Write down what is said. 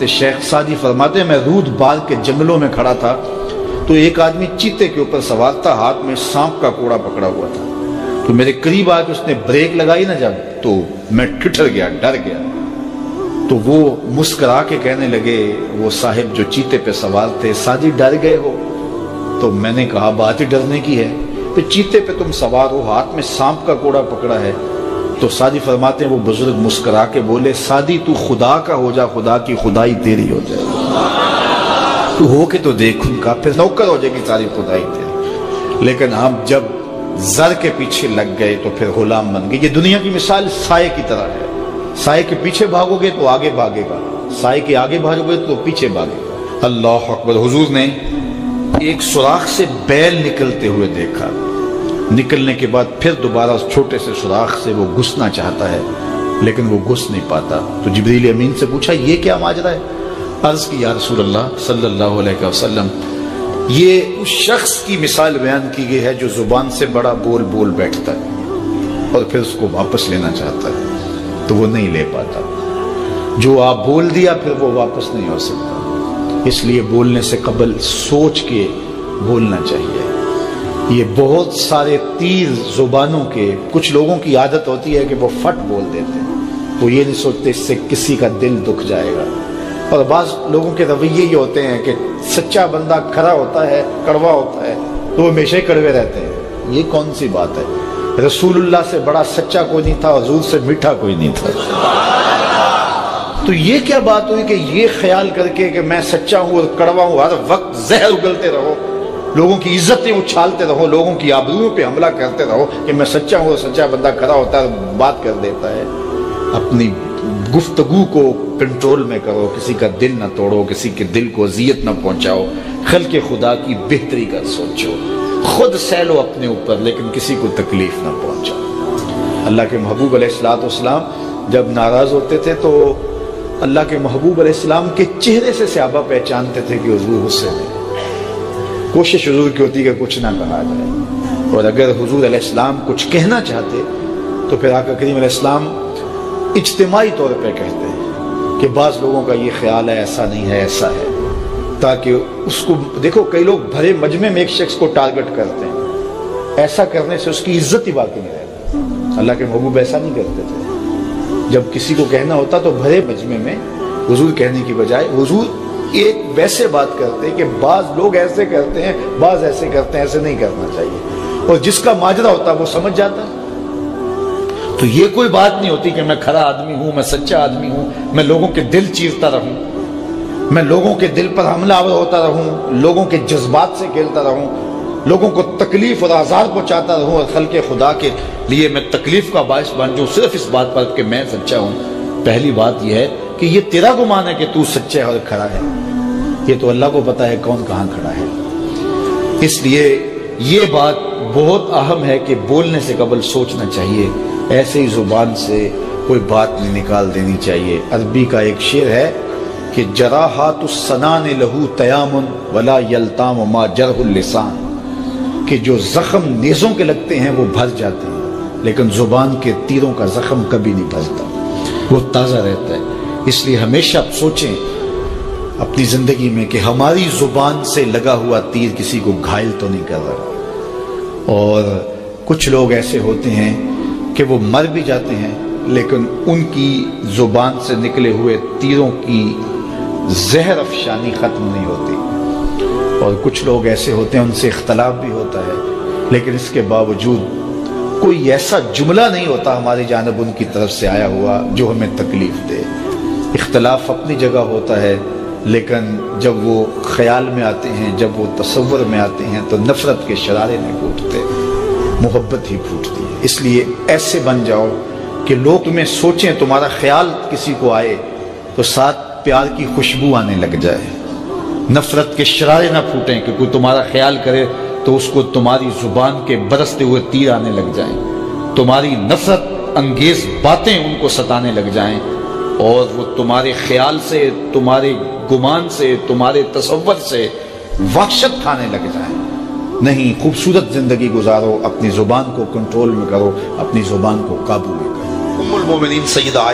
شیخ Saadi فرماتے ہیں میں رود بال کے جنگلوں میں کھڑا تھا تو ایک آدمی چیتے کے اوپر سوار تھا، ہاتھ میں سانپ کا کوڑا پکڑا ہوا تھا، تو میرے قریب آ کے اس نے بریک لگائی نا جب، تو میں ٹھٹر گیا، ڈر گیا۔ تو وہ مسکرا کے کہنے لگے، وہ صاحب جو چیتے پہ سوار تھے، سعدی ڈر گئے ہو؟ تو میں نے کہا بات ہی ڈرنے کی ہے، پھر چیتے پہ تم سوار ہو، ہاتھ میں سانپ کا کوڑا پکڑا ہے۔ تو سعدی فرماتے ہیں وہ بزرگ مسکرا کے بولے، سعدی تو خدا کا ہو جا، خدا کی خدائی تیری ہو جائے، تو ہو کے تو دیکھ ان کا، پھر نوکر ہو جائے گی ساری خدائی تیری۔ لیکن ہم جب زر کے پیچھے لگ گئے تو پھر غلام بن گئے۔ یہ دنیا کی مثال سائے کی طرح ہے، سائے کے پیچھے بھاگو گے تو آگے بھاگے گا، سائے کے آگے بھاگو گے تو پیچھے بھاگے گا۔ اللہ اکبر۔ حضور نے ایک سوراخ سے بیل نکلتے ہوئے دیکھا، نکلنے کے بعد پھر دوبارہ اس چھوٹے سے سوراخ سے وہ گھسنا چاہتا ہے لیکن وہ گھس نہیں پاتا۔ تو جبریل امین سے پوچھا یہ کیا ماجرا ہے؟ عرض کی یا رسول اللہ صلی اللہ علیہ وسلم، یہ اس شخص کی مثال بیان کی گئی ہے جو زبان سے بڑا بول بول بیٹھتا ہے اور پھر اس کو واپس لینا چاہتا ہے تو وہ نہیں لے پاتا۔ جو آپ بول دیا پھر وہ واپس نہیں ہو سکتا، اس لیے بولنے سے قبل سوچ کے بولنا چاہیے۔ یہ بہت سارے تیر زبانوں کے، کچھ لوگوں کی عادت ہوتی ہے کہ وہ فٹ بول دیتے ہیں، وہ یہ نہیں سوچتے اس سے کسی کا دل دکھ جائے گا۔ اور بعض لوگوں کے رویے یہ ہوتے ہیں کہ سچا بندہ کھرا ہوتا ہے، کڑوا ہوتا ہے تو وہ ہمیشہ ہی کڑوے رہتے ہیں۔ یہ کون سی بات ہے؟ رسول اللہ سے بڑا سچا کوئی نہیں تھا، حضور سے میٹھا کوئی نہیں تھا۔ تو یہ کیا بات ہوئی کہ یہ خیال کر کے کہ میں سچا ہوں اور کڑوا ہوں، ہر وقت زہر اگلتے رہو، لوگوں کی عزتیں اچھالتے رہو، لوگوں کی آبروؤں پہ حملہ کرتے رہو کہ میں سچا ہوں اور سچا بندہ کھڑا ہوتا ہے بات کر دیتا ہے۔ اپنی گفتگو کو کنٹرول میں کرو، کسی کا دل نہ توڑو، کسی کے دل کو اذیت نہ پہنچاؤ، خلق خدا کی بہتری کا سوچو، خود سہ لو اپنے اوپر لیکن کسی کو تکلیف نہ پہنچاؤ۔ اللہ کے محبوب علیہ السلام جب ناراض ہوتے تھے تو اللہ کے محبوب علیہ السلام کے چہرے سے صحابہ پہچانتے تھے کہ حضور غصے میں۔ کوشش حضور کی ہوتی کہ کچھ نہ کہا جائے، اور اگر حضور علیہ السلام کچھ کہنا چاہتے تو پھر آقا کریم علیہ السلام اجتماعی طور پہ کہتے ہیں کہ بعض لوگوں کا یہ خیال ہے ایسا نہیں ہے ایسا ہے، تاکہ اس کو دیکھو کئی لوگ بھرے مجمع میں ایک شخص کو ٹارگٹ کرتے ہیں، ایسا کرنے سے اس کی عزت ہی باقی نہیں رہتی۔ اللہ کے محبوب ایسا نہیں کرتے تھے، جب کسی کو کہنا ہوتا تو بھرے مجمع میں حضور کہنے کی بجائے حضور ایک ویسے بات کرتے کہ بعض لوگ ایسے کرتے ہیں، بعض ایسے کرتے ہیں، ایسے نہیں کرنا چاہیے، اور جس کا ماجرا ہوتا وہ سمجھ جاتا ہے۔ تو یہ کوئی بات نہیں ہوتی کہ میں کھرا آدمی ہوں، میں سچا آدمی ہوں، میں لوگوں کے دل چیرتا رہوں، میں لوگوں کے دل پر حملہ آور ہوتا رہوں، لوگوں کے جذبات سے کھیلتا رہوں، لوگوں کو تکلیف اور آزار پہنچاتا رہوں اور خلق خدا کے لیے میں تکلیف کا باعث بن جاؤں صرف اس بات پر کہ میں سچا ہوں۔ پہلی بات یہ ہے کہ یہ تیرا گمان ہے کہ تو سچا ہے اور کھڑا ہے، یہ تو اللہ کو پتا ہے کون کہاں کھڑا ہے۔ اس لیے یہ بات بہت اہم ہے کہ بولنے سے قبل سوچنا چاہیے، ایسے ہی زبان سے کوئی بات نہیں نکال دینی چاہیے۔ عربی کا ایک شعر ہے کہ جراحات السنان لہو تیام ولا یلتام ما جرح اللسان، کہ جو زخم نیزوں کے لگتے ہیں وہ بھر جاتے ہیں لیکن زبان کے تیروں کا زخم کبھی نہیں بھرتا، وہ تازہ رہتا ہے۔ اس لیے ہمیشہ سوچیں اپنی زندگی میں کہ ہماری زبان سے لگا ہوا تیر کسی کو گھائل تو نہیں کر رہا۔ اور کچھ لوگ ایسے ہوتے ہیں کہ وہ مر بھی جاتے ہیں لیکن ان کی زبان سے نکلے ہوئے تیروں کی زہر افشانی ختم نہیں ہوتی، اور کچھ لوگ ایسے ہوتے ہیں ان سے اختلاف بھی ہوتا ہے لیکن اس کے باوجود کوئی ایسا جملہ نہیں ہوتا ہماری جانب ان کی طرف سے آیا ہوا جو ہمیں تکلیف دے۔ اختلاف اپنی جگہ ہوتا ہے لیکن جب وہ خیال میں آتے ہیں، جب وہ تصور میں آتے ہیں تو نفرت کے شرارے نہیں پھوٹتے، محبت ہی پھوٹتی ہے۔ اس لیے ایسے بن جاؤ کہ لوگ تمہیں سوچیں، تمہارا خیال کسی کو آئے تو ساتھ پیار کی خوشبو آنے لگ جائے، نفرت کے شرارے نہ پھوٹیں کہ کوئی تمہارا خیال کرے تو اس کو تمہاری زبان کے برستے ہوئے تیر آنے لگ جائیں، تمہاری نفرت انگیز باتیں ان کو ستانے لگ جائیں، اور وہ تمہارے خیال سے، تمہارے گمان سے، تمہارے تصور سے وحشت کھانے لگ جائیں۔ نہیں، خوبصورت زندگی گزارو، اپنی زبان کو کنٹرول میں کرو، اپنی زبان کو قابو میں کرو۔ ام المومنین سیدہ